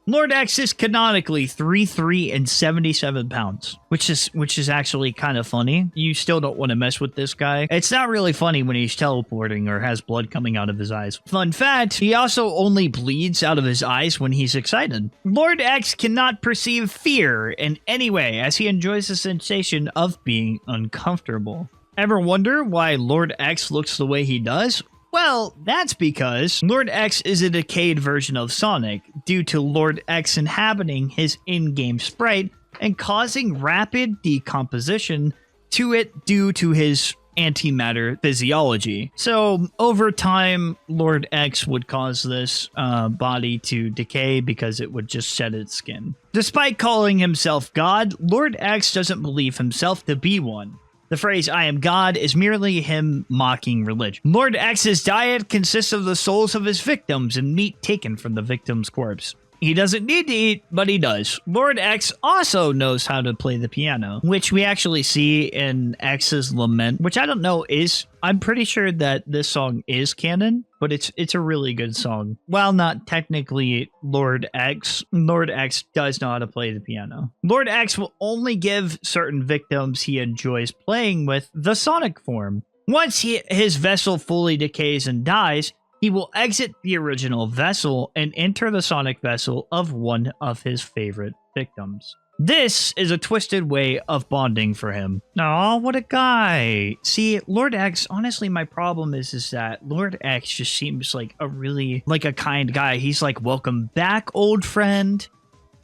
Lord X is canonically 3'3" and 77 pounds, which is actually kind of funny. You still don't want to mess with this guy. It's not really funny when he's teleporting or has blood coming out of his eyes. Fun fact, he also only bleeds out of his eyes when he's excited. Lord X cannot perceive fear in any way, as he enjoys the sensation of being uncomfortable. Ever wonder why Lord X looks the way he does? Well, that's because Lord X is a decayed version of Sonic, due to Lord X inhabiting his in-game sprite and causing rapid decomposition to it due to his antimatter physiology. So, over time, Lord X would cause this body to decay because it would just shed its skin. Despite calling himself God, Lord X doesn't believe himself to be one. The phrase, "I am God," is merely him mocking religion. Lord X's diet consists of the souls of his victims and meat taken from the victim's corpse. He doesn't need to eat, but he does. Lord X also knows how to play the piano, which we actually see in X's Lament, which I don't know is... I'm pretty sure that this song is canon, but it's a really good song. While not technically Lord X does know how to play the piano. Lord X will only give certain victims he enjoys playing with the Sonic form. Once his vessel fully decays and dies, he will exit the original vessel and enter the Sonic vessel of one of his favorite victims. This is a twisted way of bonding for him. Aw, what a guy. See, Lord X, honestly, my problem is that Lord X just seems like a kind guy. He's like, "Welcome back, old friend."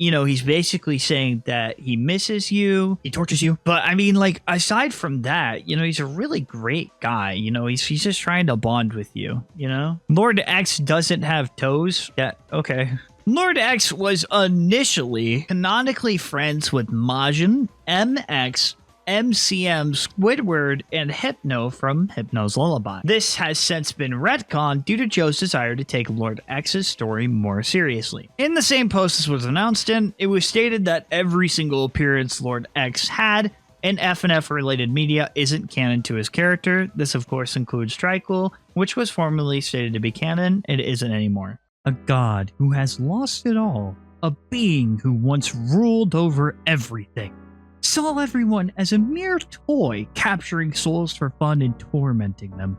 You know, he's basically saying that he misses you, he tortures you. But I mean, like, aside from that, you know, he's a really great guy. You know, he's just trying to bond with you, you know? Lord X doesn't have toes. Yeah, okay. Lord X was initially canonically friends with Majin, MX, MCM, Squidward, and Hypno from Hypno's Lullaby. This has since been retconned due to Joe's desire to take Lord X's story more seriously. In the same post this was announced in, it was stated that every single appearance Lord X had in F&F related media isn't canon to his character. This of course includes Tricool, which was formerly stated to be canon. It isn't anymore. A god who has lost it all. A being who once ruled over everything. Saw everyone as a mere toy, capturing souls for fun and tormenting them,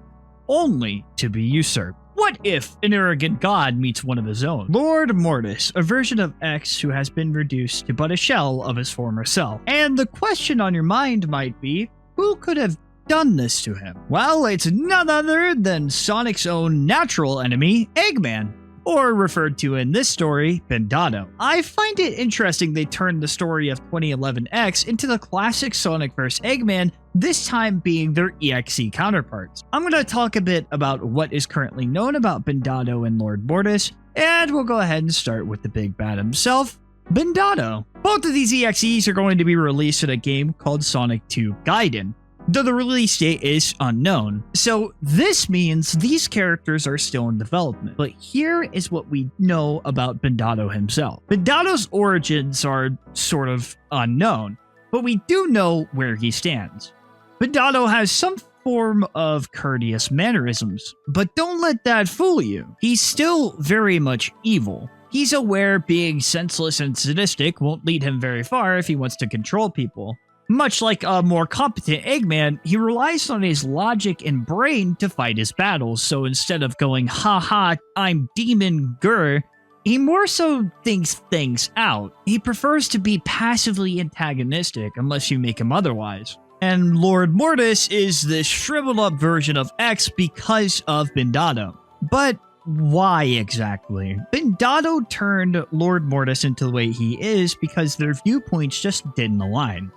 only to be usurped. What if an arrogant god meets one of his own? Lord Mortis, a version of X who has been reduced to but a shell of his former self. And the question on your mind might be, who could have done this to him? Well, it's none other than Sonic's own natural enemy, Eggman, or referred to in this story, Bendado. I find it interesting they turned the story of 2011X into the classic Sonic vs. Eggman, this time being their EXE counterparts. I'm going to talk a bit about what is currently known about Bendado and Lord Mortis, and we'll go ahead and start with the big bad himself, Bendado. Both of these EXEs are going to be released in a game called Sonic 2 Gaiden, though the release date is unknown. So this means these characters are still in development. But here is what we know about Bendado himself. Bendado's origins are sort of unknown, but we do know where he stands. Bendado has some form of courteous mannerisms, but don't let that fool you. He's still very much evil. He's aware being senseless and sadistic won't lead him very far if he wants to control people. Much like a more competent Eggman, he relies on his logic and brain to fight his battles, so instead of going, "Haha, I'm Demon Gur," he more so thinks things out. He prefers to be passively antagonistic unless you make him otherwise. And Lord Mortis is this shriveled up version of X because of Bendado. But why exactly? Bendado turned Lord Mortis into the way he is because their viewpoints just didn't align.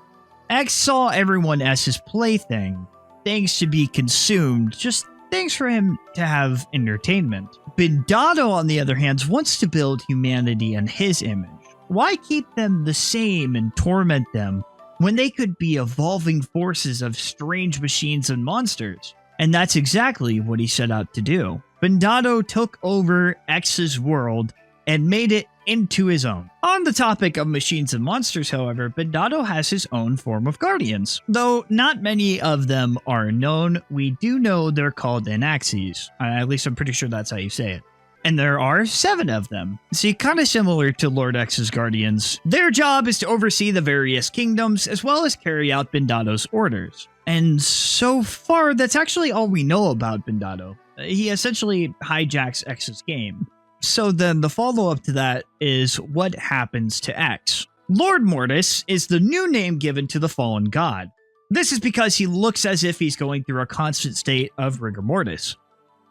X saw everyone as his plaything, things to be consumed, just things for him to have entertainment. Bendado, on the other hand, wants to build humanity in his image. Why keep them the same and torment them when they could be evolving forces of strange machines and monsters? And that's exactly what he set out to do. Bendado took over X's world and made it into his own. On the topic of machines and monsters, however, Bendado has his own form of guardians. Though not many of them are known, we do know they're called Xenophanes. At least I'm pretty sure that's how you say it. And there are 7 of them. See, kind of similar to Lord X's guardians. Their job is to oversee the various kingdoms, as well as carry out Bendado's orders. And so far, that's actually all we know about Bendado. He essentially hijacks X's game. So then the follow-up to that is what happens to X. Lord Mortis is the new name given to the fallen god. This is because he looks as if he's going through a constant state of rigor mortis.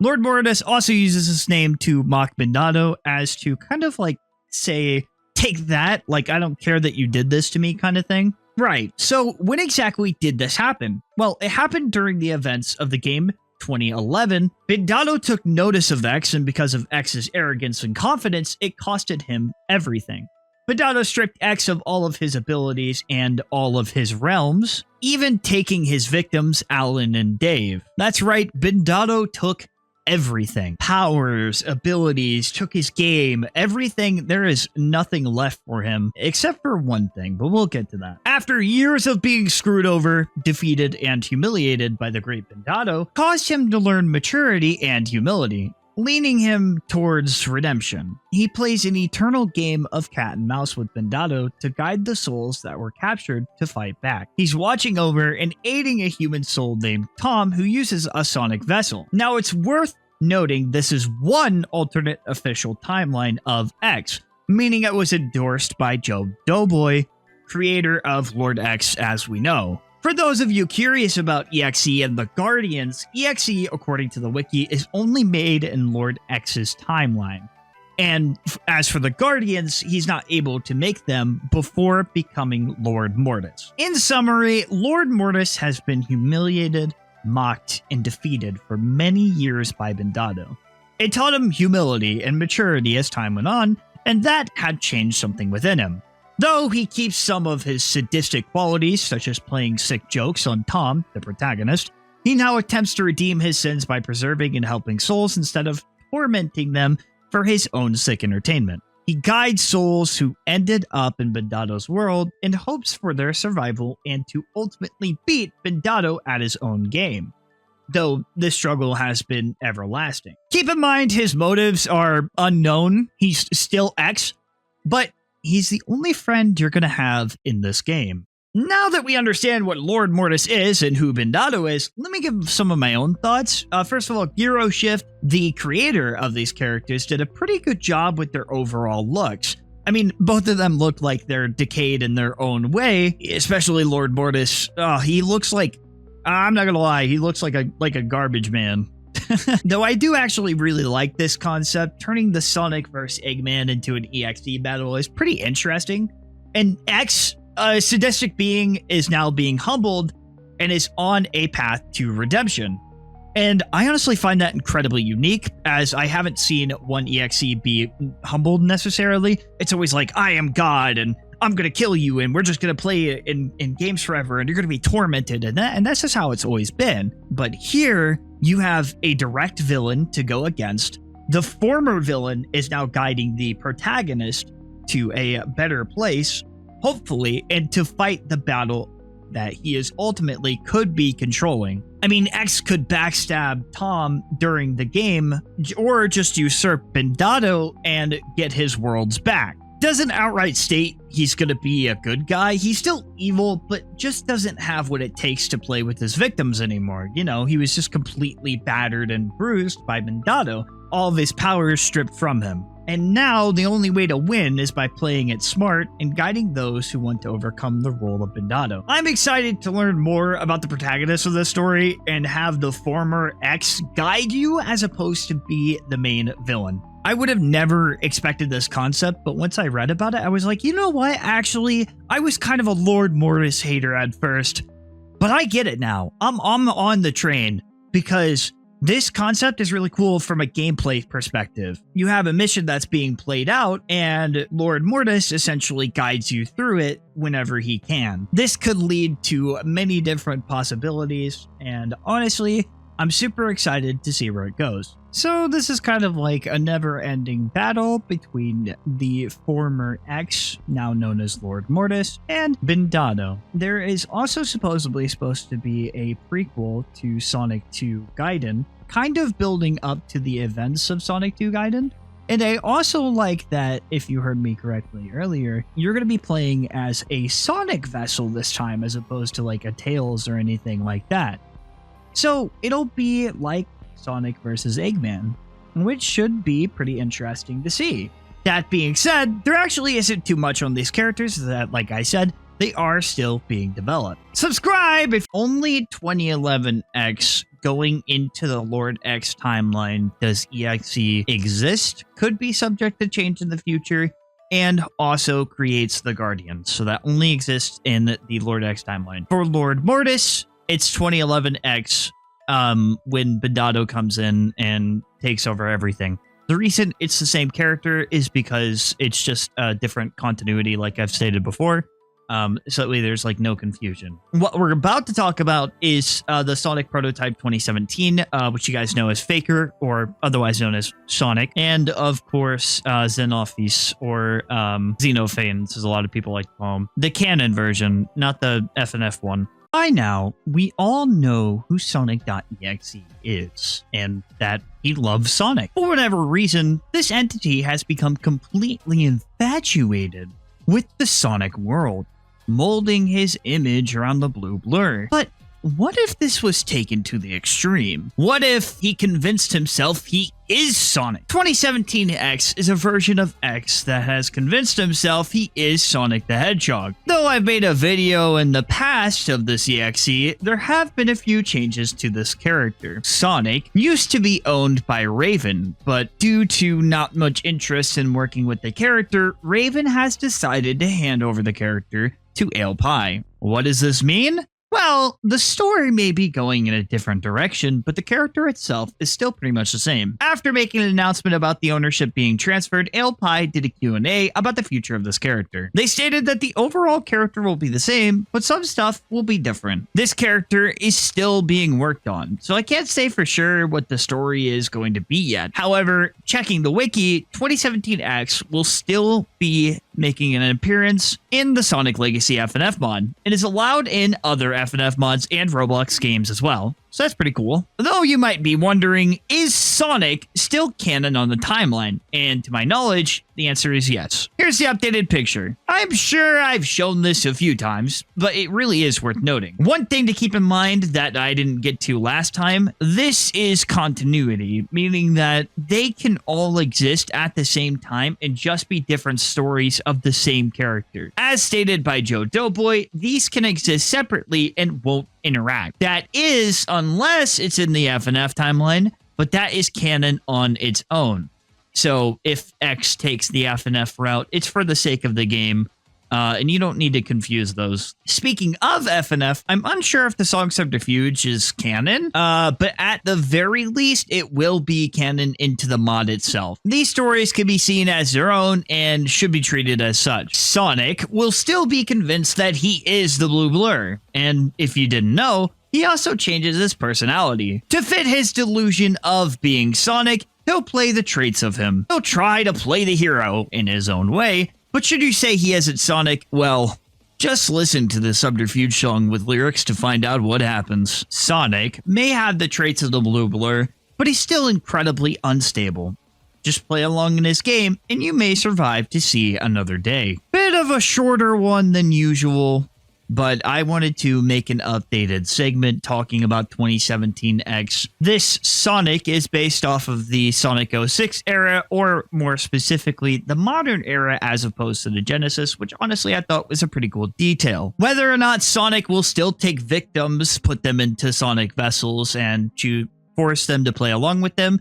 Lord Mortis also uses his name to mock Bendado as to kind of like say, take that, like I don't care that you did this to me kind of thing. Right, so when exactly did this happen? Well, it happened during the events of the game 2011, Bendado took notice of X, and because of X's arrogance and confidence, it costed him everything. Bendado stripped X of all of his abilities and all of his realms, even taking his victims, Alan and Dave. That's right, Bendado took everything. Powers, abilities, took his game, everything. There is nothing left for him, except for one thing, but we'll get to that. After years of being screwed over, defeated, and humiliated by the great Bendado, caused him to learn maturity and humility, leaning him towards redemption. He plays an eternal game of cat and mouse with Bendado to guide the souls that were captured to fight back. He's watching over and aiding a human soul named Tom who uses a sonic vessel. Now it's worth noting this is one alternate official timeline of X, meaning it was endorsed by Joe Doughboy, creator of Lord X as we know. For those of you curious about EXE and the Guardians, EXE, according to the wiki, is only made in Lord X's timeline. And as for the Guardians, he's not able to make them before becoming Lord Mortis. In summary, Lord Mortis has been humiliated, mocked, and defeated for many years by Bendado. It taught him humility and maturity as time went on, and that had changed something within him. Though he keeps some of his sadistic qualities, such as playing sick jokes on Tom, the protagonist, he now attempts to redeem his sins by preserving and helping souls instead of tormenting them for his own sick entertainment. He guides souls who ended up in Bendado's world in hopes for their survival and to ultimately beat Bendado at his own game, though this struggle has been everlasting. Keep in mind his motives are unknown, he's still X, but he's the only friend you're going to have in this game. Now that we understand what Lord Mortis is and who Bendado is, let me give some of my own thoughts. First of all, Giro Shift, the creator of these characters, did a pretty good job with their overall looks. I mean, both of them look like they're decayed in their own way, especially Lord Mortis. He looks like, I'm not going to lie, he looks like a garbage man. Though I do actually really like this concept, turning the Sonic vs. Eggman into an EXE battle is pretty interesting. And X, a sadistic being, is now being humbled and is on a path to redemption. And I honestly find that incredibly unique, as I haven't seen one EXE be humbled necessarily. It's always like, I am God, and I'm going to kill you, and we're just going to play in games forever, and you're going to be tormented, and that's just how it's always been. But here, you have a direct villain to go against. The former villain is now guiding the protagonist to a better place, hopefully, and to fight the battle that he is ultimately could be controlling. I mean, X could backstab Tom during the game, or just usurp Bendado and get his worlds back. Doesn't outright state he's gonna be a good guy. He's still evil, but just doesn't have what it takes to play with his victims anymore. You know, he was just completely battered and bruised by Bendado, all of his powers stripped from him. And now the only way to win is by playing it smart and guiding those who want to overcome the role of Bendado. I'm excited to learn more about the protagonist of this story and have the former X guide you as opposed to be the main villain. I would have never expected this concept, but once I read about it, I was like, you know what? Actually, I was kind of a Lord Mortis hater at first, but I get it now. I'm on the train because This concept is really cool from a gameplay perspective. You have a mission that's being played out, and Lord Mortis essentially guides you through it whenever he can. This could lead to many different possibilities, and honestly, I'm super excited to see where it goes. So this is kind of like a never-ending battle between the former X, now known as Lord Mortis, and Bindado. There is also supposedly supposed to be a prequel to Sonic 2 Gaiden, kind of building up to the events of Sonic 2 Gaiden. And I also like that, if you heard me correctly earlier, you're going to be playing as a Sonic vessel this time as opposed to like a Tails or anything like that. So it'll be like Sonic versus Eggman, which should be pretty interesting to see. That being said, there actually isn't too much on these characters that, like I said, they are still being developed. Subscribe if only 2011X going into the Lord X timeline does EXE exist, could be subject to change in the future, and also creates the Guardians, so that only exists in the Lord X timeline. For Lord Mortis, it's 2011X when Bindado comes in and takes over everything. The reason it's the same character is because it's just a different continuity, like I've stated before. So that way there's like no confusion. What we're about to talk about is the Sonic Prototype 2017, which you guys know as Faker, or otherwise known as Sonic. And of course, Xenophanes, or Xenophanes, as a lot of people like to call him. The Canon version, not the FNF one. By now, we all know who Sonic.EXE is, and that he loves Sonic. For whatever reason, this entity has become completely infatuated with the Sonic world, molding his image around the blue blur. But what if this was taken to the extreme? What if he convinced himself he is Sonic? 2017X is a version of X that has convinced himself he is Sonic the Hedgehog. Though I've made a video in the past of this EXE, there have been a few changes to this character. Sonic used to be owned by Raven, but due to not much interest in working with the character, Raven has decided to hand over the character to Pie. What does this mean? Well, the story may be going in a different direction, but the character itself is still pretty much the same. After making an announcement about the ownership being transferred, Pie did a Q&A about the future of this character. They stated that the overall character will be the same, but some stuff will be different. This character is still being worked on, so I can't say for sure what the story is going to be yet. However, checking the wiki, 2017X will still be making an appearance in the Sonic Legacy FNF mod. It is allowed in other FNF mods and Roblox games as well, so that's pretty cool. Though you might be wondering, is Sonic still canon on the timeline? And to my knowledge, the answer is yes. Here's the updated picture. I'm sure I've shown this a few times, but it really is worth noting. One thing to keep in mind that I didn't get to last time, this is continuity, meaning that they can all exist at the same time and just be different stories of the same character. As stated by Joe Doughboy, these can exist separately and won't interact. That is, unless it's in the FNF timeline, but that is canon on its own. So if X takes the FNF route, it's for the sake of the game, and you don't need to confuse those. Speaking of FNF, I'm unsure if the Song Subterfuge is canon, but at the very least, it will be canon into the mod itself. These stories can be seen as their own and should be treated as such. Sonic will still be convinced that he is the Blue Blur, and if you didn't know, he also changes his personality. To fit his delusion of being Sonic, he'll play the traits of him. He'll try to play the hero in his own way, but should you say he isn't Sonic, well, just listen to the Subterfuge song with lyrics to find out what happens. Sonic may have the traits of the Blue Blur, but he's still incredibly unstable. Just play along in his game, and you may survive to see another day. Bit of a shorter one than usual, but I wanted to make an updated segment talking about 2017X. This Sonic is based off of the Sonic 06 era, or more specifically, the modern era as opposed to the Genesis, which honestly I thought was a pretty cool detail. Whether or not Sonic will still take victims, put them into Sonic vessels, and to force them to play along with them,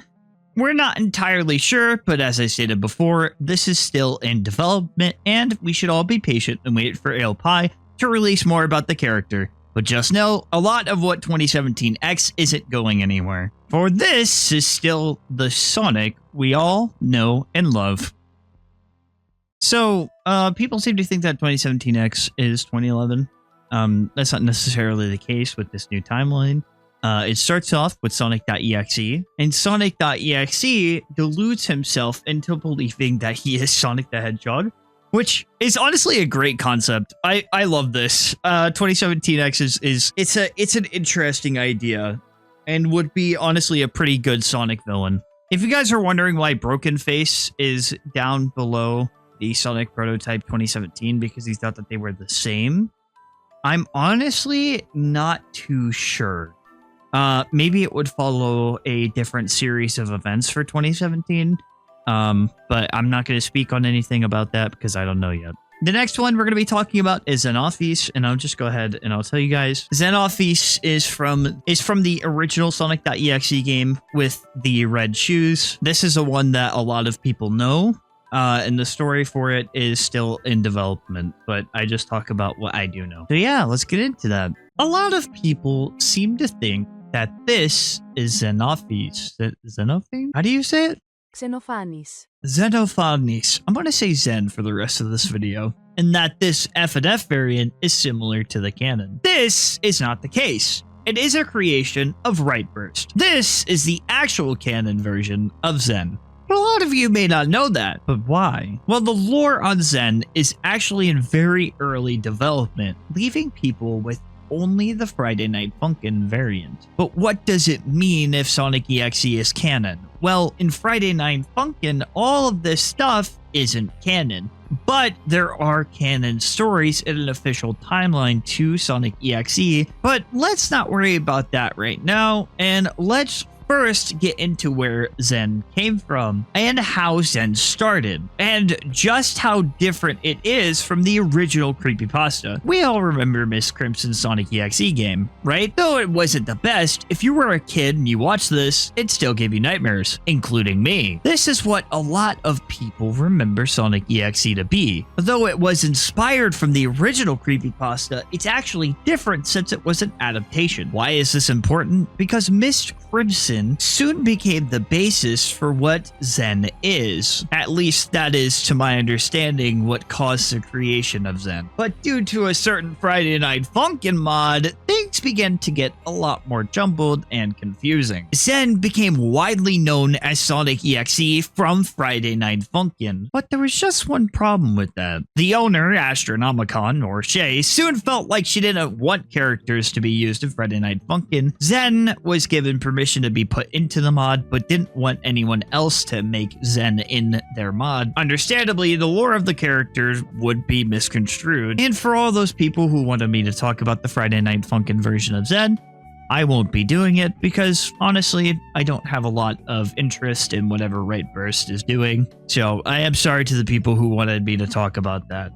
we're not entirely sure, but as I stated before, this is still in development, and we should all be patient and wait for Pie to release more about the character. But just know, a lot of what 2017X isn't going anywhere. For this is still the Sonic we all know and love. So, people seem to think that 2017X is 2011. That's not necessarily the case with this new timeline. It starts off with Sonic.EXE, and Sonic.EXE deludes himself into believing that he is Sonic the Hedgehog, which is honestly a great concept. I love this. 2017X it's an interesting idea, and would be honestly a pretty good Sonic villain. If you guys are wondering why Broken Face is down below the Sonic prototype 2017 because he thought that they were the same, I'm honestly not too sure. Maybe it would follow a different series of events for 2017. But I'm not going to speak on anything about that because I don't know yet. The next one we're going to be talking about is Xenophanes, and I'll just go ahead and I'll tell you guys. Xenophanes is from the original Sonic.EXE game with the red shoes. This is a one that a lot of people know, and the story for it is still in development, but I just talk about what I do know. So yeah, let's get into that. A lot of people seem to think that this is Xenophanes. Xenophanes? How do you say it? Xenophanes. Xenophanes. I'm going to say Zen for the rest of this video. And that this F&F variant is similar to the canon. This is not the case. It is a creation of Rightburst. This is the actual canon version of Zen. But a lot of you may not know that. But why? Well, the lore on Zen is actually in very early development, leaving people with only the Friday Night Funkin variant. But what does it mean if Sonic.EXE is canon? Well, in Friday Night Funkin, all of this stuff isn't canon. But there are canon stories in an official timeline to Sonic.EXE. But let's not worry about that right now, and let's first get into where Zen came from and how Zen started, and just how different it is from the original creepypasta. We all remember Miss Crimson's Sonic.EXE game, right? Though it wasn't the best, if you were a kid and you watched this, it still gave you nightmares, including me. This is what a lot of people remember Sonic.EXE to be. Though it was inspired from the original creepypasta, it's actually different since it was an adaptation. Why is this important? Because Miss Crimson soon became the basis for what Zen is. At least that is, to my understanding, what caused the creation of Zen. But due to a certain Friday Night Funkin' mod, things began to get a lot more jumbled and confusing. Zen became widely known as Sonic.EXE from Friday Night Funkin', but there was just one problem with that. The owner, Astronomicon, or Shay, soon felt like she didn't want characters to be used in Friday Night Funkin'. Zen was given permission to be put into the mod, but didn't want anyone else to make Zen in their mod. Understandably, the lore of the characters would be misconstrued, and for all those people who wanted me to talk about the Friday Night Funkin' version of Zen, I won't be doing it because, honestly, I don't have a lot of interest in whatever Rightburst is doing. So I am sorry to the people who wanted me to talk about that.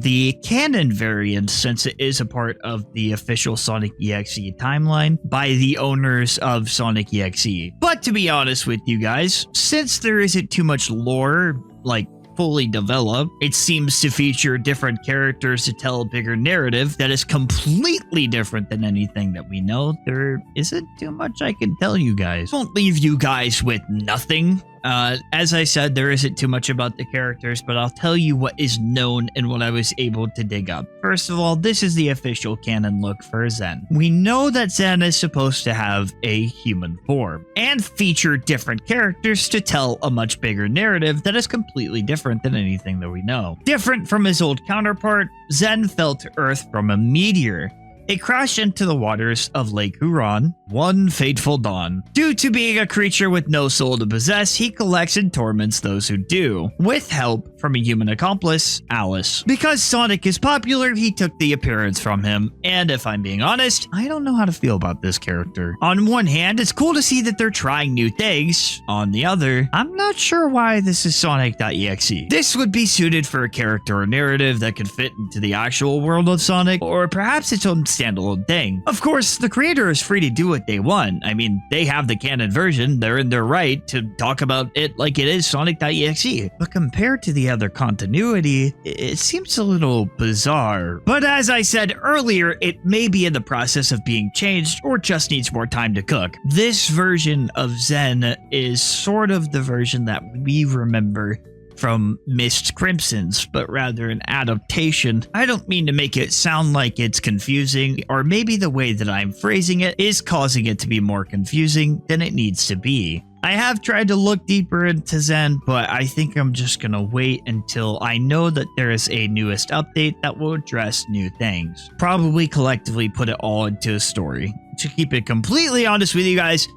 The canon variant, since it is a part of the official Sonic.EXE timeline by the owners of Sonic.EXE. But to be honest with you guys, since there isn't too much lore, like, fully developed, it seems to feature different characters to tell a bigger narrative that is completely different than anything that we know. There isn't too much I can tell you guys. Won't leave you guys with nothing. As I said, there isn't too much about the characters, but I'll tell you what is known and what I was able to dig up. First of all, this is the official canon look for Zen. We know that Zen is supposed to have a human form and feature different characters to tell a much bigger narrative that is completely different than anything that we know. Different from his old counterpart, Zen fell to Earth from a meteor. It crashed into the waters of Lake Huron one fateful dawn. Due to being a creature with no soul to possess, he collects and torments those who do, with help from a human accomplice, Alice. Because Sonic is popular, he took the appearance from him, and if I'm being honest, I don't know how to feel about this character. On one hand, it's cool to see that they're trying new things. On the other, I'm not sure why this is Sonic.EXE. This would be suited for a character or narrative that could fit into the actual world of Sonic, or perhaps its own standalone thing. Of course, the creator is free to do what they want. I mean, they have the canon version, they're in their right to talk about it like it is Sonic.EXE. But compared to the together continuity, it seems a little bizarre. But as I said earlier, it may be in the process of being changed or just needs more time to cook. This version of Zen is sort of the version that we remember from Mist Crimson's, but rather an adaptation. I don't mean to make it sound like it's confusing, or maybe the way that I'm phrasing it is causing it to be more confusing than it needs to be. I have tried to look deeper into Zen, but I think I'm just gonna wait until I know that there is a newest update that will address new things. Probably collectively put it all into a story. To keep it completely honest with you guys,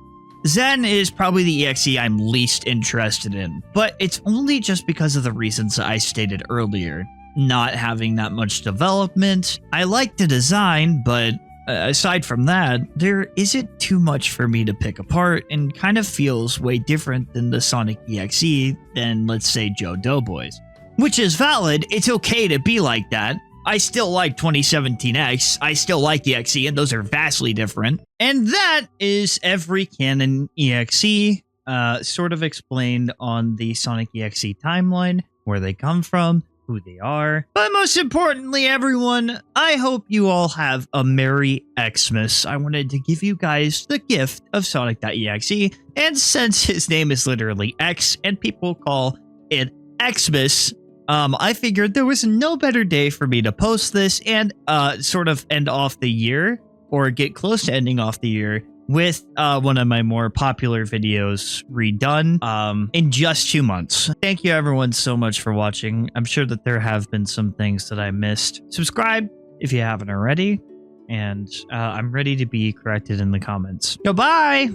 Zen is probably the EXE I'm least interested in, but it's only just because of the reasons I stated earlier. Not having that much development. I like the design, but aside from that, there isn't too much for me to pick apart and kind of feels way different than the Sonic.EXE than, let's say, Joe Doughboys. Which is valid, it's okay to be like that. I still like 2017X, I still like the EXE, and those are vastly different. And that is every Canon EXE, sort of explained on the Sonic.EXE timeline, where they come from, who they are. But most importantly, everyone, I hope you all have a Merry Xmas. I wanted to give you guys the gift of Sonic.EXE, and since his name is literally X, and people call it Xmas, I figured there was no better day for me to post this and sort of end off the year, or get close to ending off the year, with one of my more popular videos redone in just 2 months. Thank you everyone so much for watching. I'm sure that there have been some things that I missed. Subscribe if you haven't already, and I'm ready to be corrected in the comments. Goodbye!